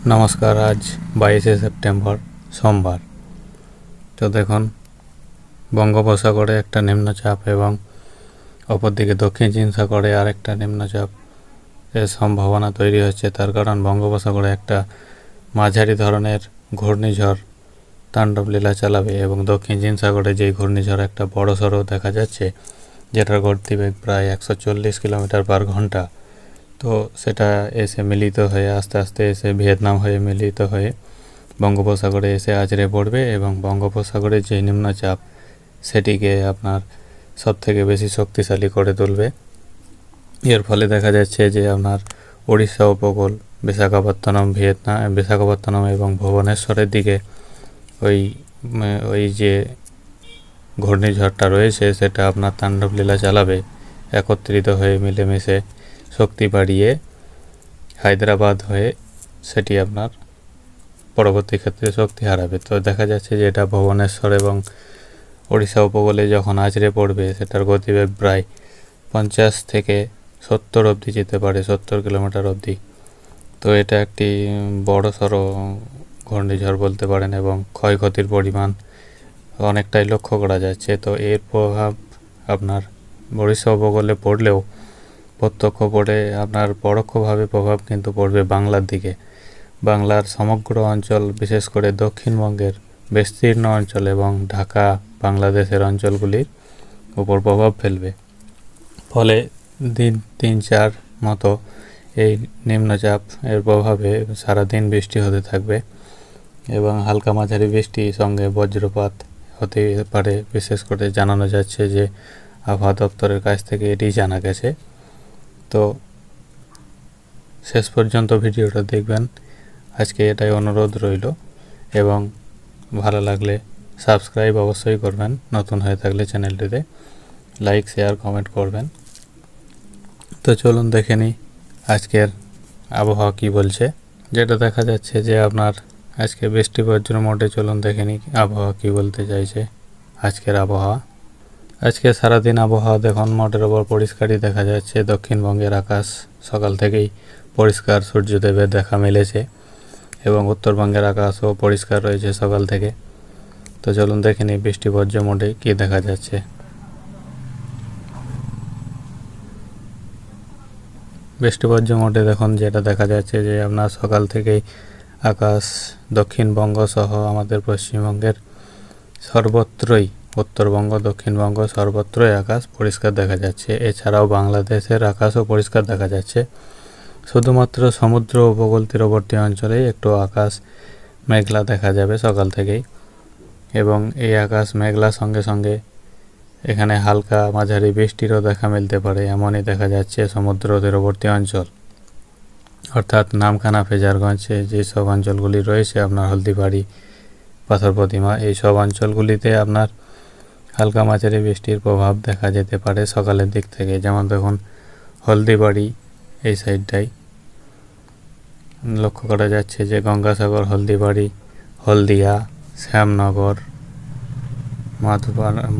নমস্কার। আজ 22শে সেপ্টেম্বর সোমবার। তো দেখুন, বঙ্গোপসাগরে একটা নিম্নচাপ এবং অপরদিকে দক্ষিণ চীন সাগরে আরেকটা নিম্নচাপ এর সম্ভাবনা তৈরি হচ্ছে। তার কারণ বঙ্গোপসাগরে একটা মাঝারি ধরনের ঘূর্ণিঝড় তাণ্ডব লীলা চালাবে এবং দক্ষিণ চীন সাগরে যেই ঘূর্ণিঝড় একটা বড় সড়ো দেখা যাচ্ছে, যেটার গতিবেগ প্রায় 140 কিলোমিটার পার ঘন্টা। তো সেটা এসে মিলিত হয়ে আস্তে আস্তে এসে ভিয়েতনাম হয়ে মিলিত হয়ে বঙ্গোপসাগরে এসে আছড়ে পড়বে এবং বঙ্গোপসাগরে যে নিম্নচাপ সেটিকে আপনার সবথেকে বেশি শক্তিশালী করে তুলবে। এর ফলে দেখা যাচ্ছে যে আপনার ওড়িশা উপকূল, বিশাখাপত্তনম এবং ভুবনেশ্বরের দিকে ওই যে ঘূর্ণিঝড়টা রয়েছে সেটা আপনার তাণ্ডব লীলা চালাবে, একত্রিত হয়ে মিলেমিশে শক্তি বাড়িয়ে হায়দ্রাবাদ হয়ে সেটি আপনার পরবর্তী ক্ষেত্রে শক্তি হারাবে। তো দেখা যাচ্ছে যে এটা ভুবনেশ্বর এবং ওড়িশা উপকূলে যখন আছড়ে পড়বে সেটার গতিবেগ প্রায় 50 থেকে 70 অবধি যেতে পারে, 70 কিলোমিটার অবধি। তো এটা একটি বড় সড়ো ঘূর্ণিঝড় বলতে পারেন এবং ক্ষয়ক্ষতির পরিমাণ অনেকটাই লক্ষ্য করা যাচ্ছে। তো এর প্রভাব আপনার ওড়িশা উপকূলে পড়লেও পরোক্ষভাবে প্রভাব কিন্তু পড়বে বাংলার দিকে। বাংলার সমগ্র অঞ্চল, বিশেষ করে দক্ষিণবঙ্গের বিস্তীর্ণ অঞ্চল এবং ঢাকা বাংলাদেশের অঞ্চলগুলির উপর প্রভাব ফেলবে। ফলে দিন 3-4 মতো এই নিম্নচাপ এর প্রভাবে সারাদিন বৃষ্টি হতে থাকবে এবং হালকা মাঝারি বৃষ্টি সঙ্গে বজ্রপাত হতে পারে। বিশেষ করে জানানো যাচ্ছে যে আবহাওয়া দপ্তরের কাছ থেকে এটি জানা গেছে। তো শেষ পর্যন্ত ভিডিওটা দেখবেন, আজকে এটাই অনুরোধ রইল। এবং ভালো লাগলে সাবস্ক্রাইব অবশ্যই করবেন, নতুন হয়ে থাকলে চ্যানেলটিতে লাইক, শেয়ার, কমেন্ট করবেন। তো চলুন দেখে নিই আজকের আবহাওয়া কি বলছে। যেটা দেখা যাচ্ছে যে আপনার আজকে বৃষ্টি বজ্র মোডে। চলুন দেখে নিই আবহাওয়া কি বলতে চাইছে। আজকের আবহাওয়া, আজকে সারাদিন আবহাওয়া দেখুন মোটের ওপর পরিষ্কারই দেখা যাচ্ছে। দক্ষিণবঙ্গের আকাশ সকাল থেকেই পরিষ্কার, সূর্যদেবের দেখা মিলেছে এবং উত্তরবঙ্গের আকাশও পরিষ্কার রয়েছে সকাল থেকে। তো চলুন দেখে নিই বৃষ্টি বজ্র মোডে কী দেখা যাচ্ছে। বৃষ্টি বজ্র মোডে দেখুন যেটা দেখা যাচ্ছে যে আপনার সকাল থেকেই আকাশ দক্ষিণবঙ্গ সহ আমাদের পশ্চিমবঙ্গের সর্বত্রই, উত্তরবঙ্গ, দক্ষিণবঙ্গ সর্বত্রই আকাশ পরিষ্কার দেখা যাচ্ছে। এছাড়াও বাংলাদেশের আকাশও পরিষ্কার দেখা যাচ্ছে। শুধুমাত্র সমুদ্র উপকূল তীরবর্তী অঞ্চলেই একটু আকাশ মেঘলা দেখা যাবে সকাল থেকেই এবং এই আকাশ মেঘলার সঙ্গে সঙ্গে এখানে হালকা মাঝারি বৃষ্টিরও দেখা মিলতে পারে, এমনই দেখা যাচ্ছে সমুদ্র তীরবর্তী অঞ্চল, অর্থাৎ নামখানা, ফেজারগঞ্জে যেসব অঞ্চলগুলি রয়েছে আপনার হলদিবাড়ি, পাথর প্রতিমা, এই সব অঞ্চলগুলিতে আপনার হালকা মাঝারি বৃষ্টির প্রভাব দেখা যেতে পারে সকালের দিক থেকে। যেমন দেখুন হলদিবাড়ি এই সাইডটাই লক্ষ্য করা যাচ্ছে যে গঙ্গাসাগর, হলদিবাড়ি, হলদিয়া, শ্যামনগর,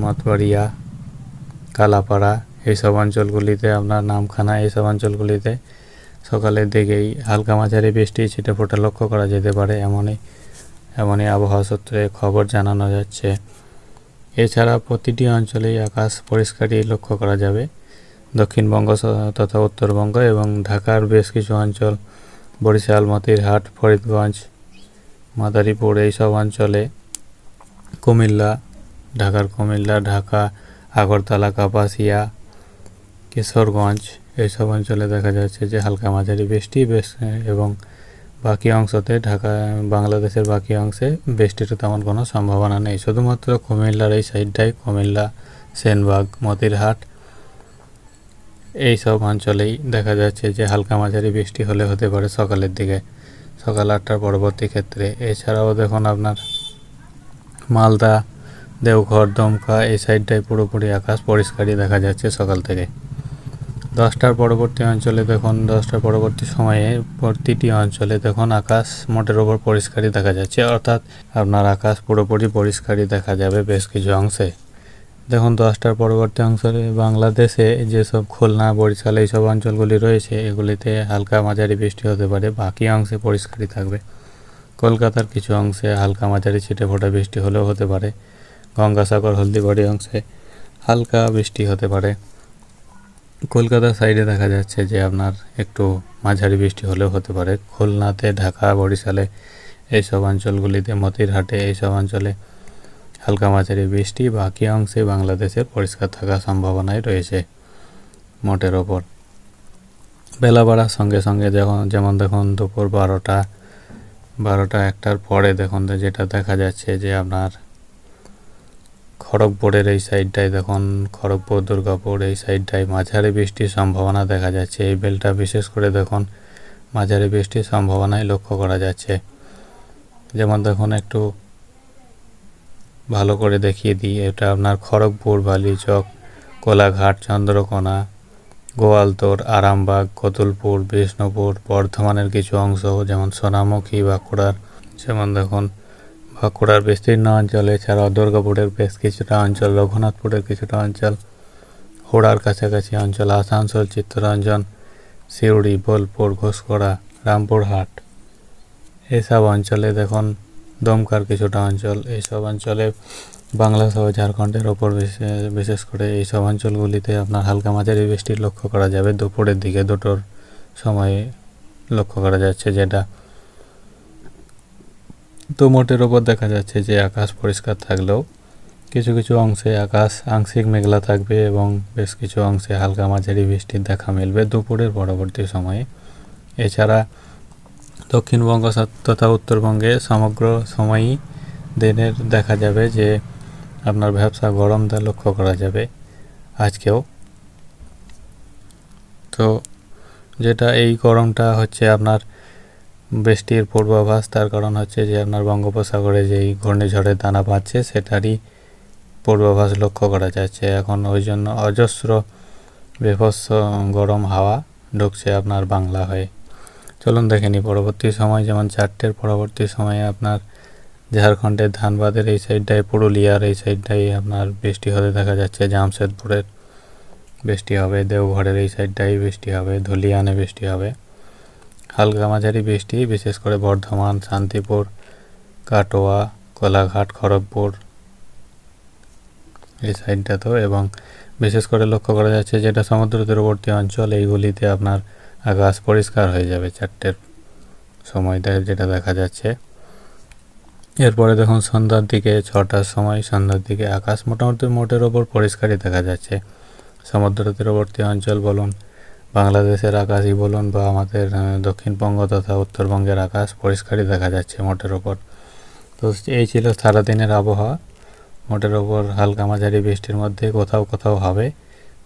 মতবাড়িয়া, কালাপাড়া এইসব অঞ্চলগুলিতে আপনার নামখানা, এইসব অঞ্চলগুলিতে সকালের দিকেই হালকা মাঝারি বৃষ্টি ছিটেফোঁটা লক্ষ্য করা যেতে পারে, এমনই আবহাওয়া সূত্রে খবর জানানো যাচ্ছে। এছাড়া প্রতিটি অঞ্চলেই আকাশ পরিষ্কারই লক্ষ্য করা যাবে। দক্ষিণবঙ্গ তথা উত্তরবঙ্গ এবং ঢাকার বেশ কিছু অঞ্চল, বরিশাল, মতিরহাট, ফরিদগঞ্জ, মাদারীপুর এইসব অঞ্চলে, কুমিল্লা, ঢাকা, আগরতলা, কাপাসিয়া, কিশোরগঞ্জ এইসব অঞ্চলে দেখা যাচ্ছে যে হালকা মাঝারি বৃষ্টি এবং বাকি অংশতে বাংলাদেশের বাকি অংশে বৃষ্টির তেমন কোনো সম্ভাবনা নেই। শুধুমাত্র কুমিল্লার এই সাইডটাই, কুমিল্লা, সেনবাগ, মতিরহাট এই সব অঞ্চলেই দেখা যাচ্ছে যে হালকা মাঝারি বৃষ্টি হতে পারে সকালের দিকে, সকাল 8টার পরবর্তী ক্ষেত্রে। এছাড়াও দেখুন আপনার মালদা, দেওঘর, দমকা এই সাইডটাই পুরোপুরি আকাশ পরিষ্কারই দেখা যাচ্ছে সকাল থেকে। 10টার পরবর্তী অঞ্চলে দেখুন, 10টার পরবর্তী সময়ে প্রতিটি অঞ্চলে দেখুন আকাশ মোটের ওপর পরিষ্কারই দেখা যাচ্ছে, অর্থাৎ আপনার আকাশ পুরোপুরি পরিষ্কারই দেখা যাবে বেশ কিছু অংশে। দেখুন 10টার পরবর্তী অংশে বাংলাদেশে যেসব খুলনা বরিশাল এইসব অঞ্চলগুলি রয়েছে এগুলিতে হালকা মাঝারি বৃষ্টি হতে পারে, বাকি অংশে পরিষ্কারই থাকবে। কলকাতার কিছু অংশে হালকা মাঝারি ছিটেফোঁটা বৃষ্টি হলেও হতে পারে। গঙ্গাসাগর হলদিবাড়ি অংশে হালকা বৃষ্টি হতে পারে। কলকাতার সাইডে দেখা যাচ্ছে যে আপনার একটু মাঝারি বৃষ্টি হলেও হতে পারে। খুলনাতে, ঢাকা, বরিশালে এইসব অঞ্চলগুলিতে, মতিরহাটে এইসব অঞ্চলে হালকা মাঝারি বৃষ্টি, বাকি অংশে বাংলাদেশের পরিষ্কার থাকার সম্ভাবনাই রয়েছে মোটের ওপর। বেলা বাড়ার সঙ্গে সঙ্গে যেমন দেখুন দুপুর 1টার পরে দেখুন যেটা দেখা যাচ্ছে যে আপনার খড়গপুরের এই সাইডটায় দেখুন, খড়গপুর, দুর্গাপুর এই সাইডটায় মাঝারি বৃষ্টির সম্ভাবনা দেখা যাচ্ছে। এই বেলটা বিশেষ করে দেখুন মাঝারি বৃষ্টির সম্ভাবনাই লক্ষ্য করা যাচ্ছে। যেমন দেখুন একটু ভালো করে দেখিয়ে দিই, এটা আপনার খড়গপুর, বালিচক, কোলাঘাট, চন্দ্রকোনা, গোয়ালতোড়, আরামবাগ, কতুলপুর, বিষ্ণুপুর, বর্ধমানের কিছু অংশ যেমন সোনামুখী, বাঁকুড়ার, যেমন দেখুন বাঁকুড়ার বিস্তীর্ণ অঞ্চল, এছাড়াও দুর্গাপুরের বেশ কিছুটা অঞ্চল, রঘুনাথপুরের কিছুটা অঞ্চল, হুড়ার কাছাকাছি অঞ্চল, আসানসোল, চিত্তরঞ্জন, সিউড়ি, বোলপুর, ঘোষকরা, রামপুরহাট এইসব অঞ্চলে দেখুন, দমকার কিছুটা অঞ্চল, এইসব অঞ্চলে বাংলা সহ ঝাড়খণ্ডের ওপর বিশেষ করে এইসব অঞ্চলগুলিতে আপনার হালকা মাঝারি বৃষ্টির লক্ষ্য করা যাবে। দুপুরের দিকে 2টোর সময়ে লক্ষ্য করা যাচ্ছে যেটা। তো মোটের ওপর দেখা যাচ্ছে যে আকাশ পরিষ্কার থাকলেও কিছু কিছু অংশে আকাশ আংশিক মেঘলা থাকবে এবং বেশ কিছু অংশে হালকা মাঝারি বৃষ্টির দেখা মিলবে দুপুরের পরবর্তী সময়ে। এছাড়া দক্ষিণবঙ্গ তথা উত্তরবঙ্গে সমগ্র সময়ই দিনের দেখা যাবে যে আপনার ভ্যাপসা গরম তা লক্ষ্য করা যাবে আজকেও। তো যেটা এই গরমটা হচ্ছে আপনার বৃষ্টির পূর্বাভাস, তার কারণ হচ্ছে যে আপনার বঙ্গোপসাগরে যেই ঘূর্ণিঝড়ের দানা পাচ্ছে সেটারই পূর্বাভাস লক্ষ্য করা যাচ্ছে এখন। ওই জন্য অজস্র বিভৎস গরম হাওয়া ঢুকছে আপনার বাংলা হয়ে। চলুন দেখে নিই পরবর্তী সময়। যেমন 4টের পরবর্তী সময়ে আপনার ঝাড়খণ্ডের ধানবাদের এই সাইডটায়, পুরুলিয়ার এই সাইডটায় আপনার বৃষ্টি হতে দেখা যাচ্ছে। জামশেদপুরের বৃষ্টি হবে, দেওঘরের এই সাইডটাই বৃষ্টি হবে, ধুলিয়ানে বৃষ্টি হবে। হালকা মাঝারি বৃষ্টি বিশেষ করে বর্ধমান, শান্তিপুর, কাটোয়া, কোলাঘাট, খড়গপুর এই সাইডটাতেও, এবং বিশেষ করে লক্ষ্য করা যাচ্ছে যেটা সমুদ্র তীরবর্তী অঞ্চল এইগুলিতে আপনার আকাশ পরিষ্কার হয়ে যাবে 4টের সময়টা যেটা দেখা যাচ্ছে। এরপরে দেখুন সন্ধ্যার দিকে, 6টার সময় সন্ধ্যার দিকে আকাশ মোটামুটি মোটের ওপর পরিষ্কারই দেখা যাচ্ছে। সমুদ্র তীরবর্তী অঞ্চল বলুন, বাংলাদেশের আকাশই বলুন, বা আমাদের দক্ষিণবঙ্গ তথা উত্তরবঙ্গের আকাশ পরিষ্কারই দেখা যাচ্ছে মোটের ওপর। তো এই ছিল সারাদিনের আবহাওয়া। মোটের ওপর হালকা মাঝারি বৃষ্টির মধ্যে কোথাও কোথাও হবে,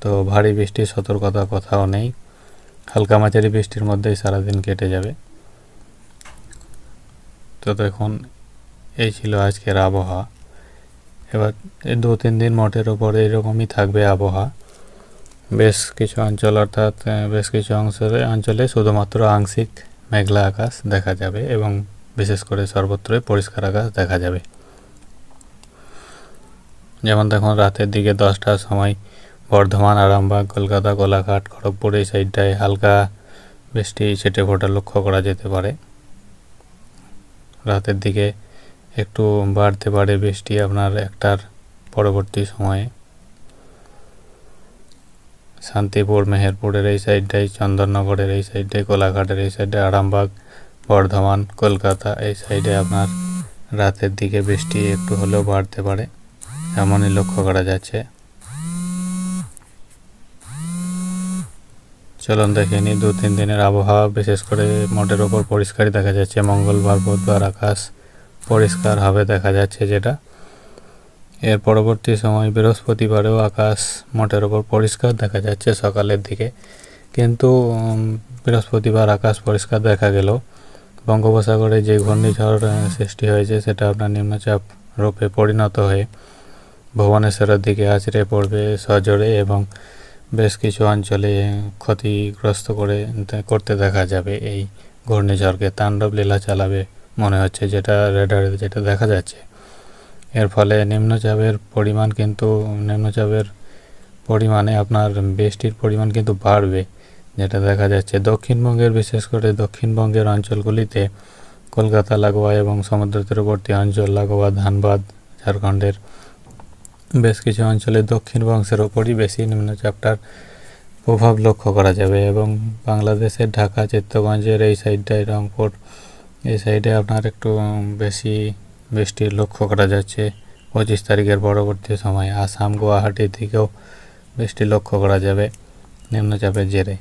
তো ভারী বৃষ্টির সতর্কতা কোথাও নেই। হালকা মাঝারি বৃষ্টির মধ্যেই সারাদিন কেটে যাবে। তো দেখুন এই ছিল আজকের আবহাওয়া। এবার 2-3 দিন মোটের ওপর এরকমই থাকবে আবহাওয়া। বেশ কিছু অঞ্চল অর্থাৎ বেশ কিছু অঞ্চলে শুধুমাত্র আংশিক মেঘলা আকাশ দেখা যাবে এবং বিশেষ করে সর্বত্রই পরিষ্কার আকাশ দেখা যাবে। যেমন দেখুন রাতের দিকে 10টার সময় বর্ধমান, আরামবাগ, কলকাতা, কোলাঘাট, খড়গপুর এই সাইডটায় হালকা বৃষ্টি ছিটেফোঁটা লক্ষ্য করা যেতে পারে। রাতের দিকে একটু বাড়তে পারে বৃষ্টি আপনার 1টার পরবর্তী সময়ে। শান্তিপুর, মেহেরপুরের এই সাইডটায়, চন্দননগরের এই সাইডটায়, কোলাঘাটের এই সাইডে, আরামবাগ, বর্ধমান, কলকাতা এই সাইডে আপনার রাতের দিকে বৃষ্টি একটু হলেও বাড়তে পারে এমনই লক্ষ্য করা যাচ্ছে। চলুন দেখে নিই 2-3 দিনের আবহাওয়া। বিশেষ করে মোটের ওপর পরিষ্কারই দেখা যাচ্ছে। মঙ্গলবার, বুধবার আকাশ পরিষ্কার হবে দেখা যাচ্ছে যেটা। এর পরবর্তী সময় বৃহস্পতিবারেও আকাশ মোটের ওপর পরিষ্কার দেখা যাচ্ছে সকালের দিকে, কিন্তু বৃহস্পতিবার আকাশ পরিষ্কার দেখা গেল বঙ্গোপসাগরে যে ঘূর্ণিঝড় সৃষ্টি হয়েছে সেটা আপনার নিম্নচাপ রূপে পরিণত হয়ে ভুবনেশ্বরের দিকে আছড়ে পড়বে সজোরে এবং বেশ কিছু অঞ্চলে ক্ষতিগ্রস্ত করতে দেখা যাবে। এই ঘূর্ণিঝড়কে তাণ্ডব লীলা চালাবে মনে হচ্ছে, যেটা রেডারে যেটা দেখা যাচ্ছে। এর ফলে নিম্নচাপের পরিমাণে আপনার বৃষ্টির পরিমাণ কিন্তু বাড়বে, যেটা দেখা যাচ্ছে দক্ষিণবঙ্গের, বিশেষ করে দক্ষিণবঙ্গের অঞ্চলগুলিতে কলকাতা লাগোয়া এবং সমুদ্র তীরবর্তী অঞ্চল লাগোয়া ধানবাদ, ঝাড়খণ্ডের বেশ কিছু অঞ্চলে দক্ষিণবঙ্গের ওপরই বেশি নিম্নচাপটার প্রভাব লক্ষ্য করা যাবে এবং বাংলাদেশের ঢাকা, চিত্তগঞ্জের এই সাইডটায়, রংপুর এই সাইডে আপনার একটু বেশি বৃষ্টির লক্ষ্য করা যাচ্ছে 25 তারিখের পরবর্তী সময়। আসাম, গুয়াহাটি থেকেও বৃষ্টি লক্ষ্য করা যাবে নিম্নচাপের জেরে।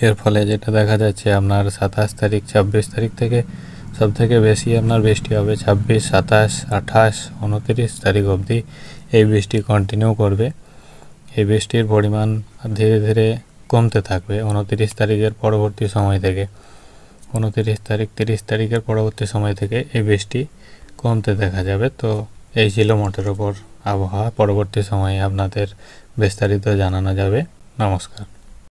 এর ফলে যেটা দেখা যাচ্ছে আপনার 27 তারিখ, 26 তারিখ থেকে সব থেকে বেশি আপনার বৃষ্টি হবে। 26, 27, 28, 29 তারিখ অবধি এই বৃষ্টি কন্টিনিউ করবে। এই বৃষ্টির পরিমাণ ধীরে ধীরে কমতে থাকবে 29 তারিখের পরবর্তী সময় থেকে। 29 তারিখ, 30 তারিখের পরবর্তী সময় থেকে এই বৃষ্টি কমতে দেখা যাবে। তো এই ছিল মোটের ওপর আবহাওয়া। পরবর্তী সময়ে আপনাদের বিস্তারিত জানানো যাবে। নমস্কার।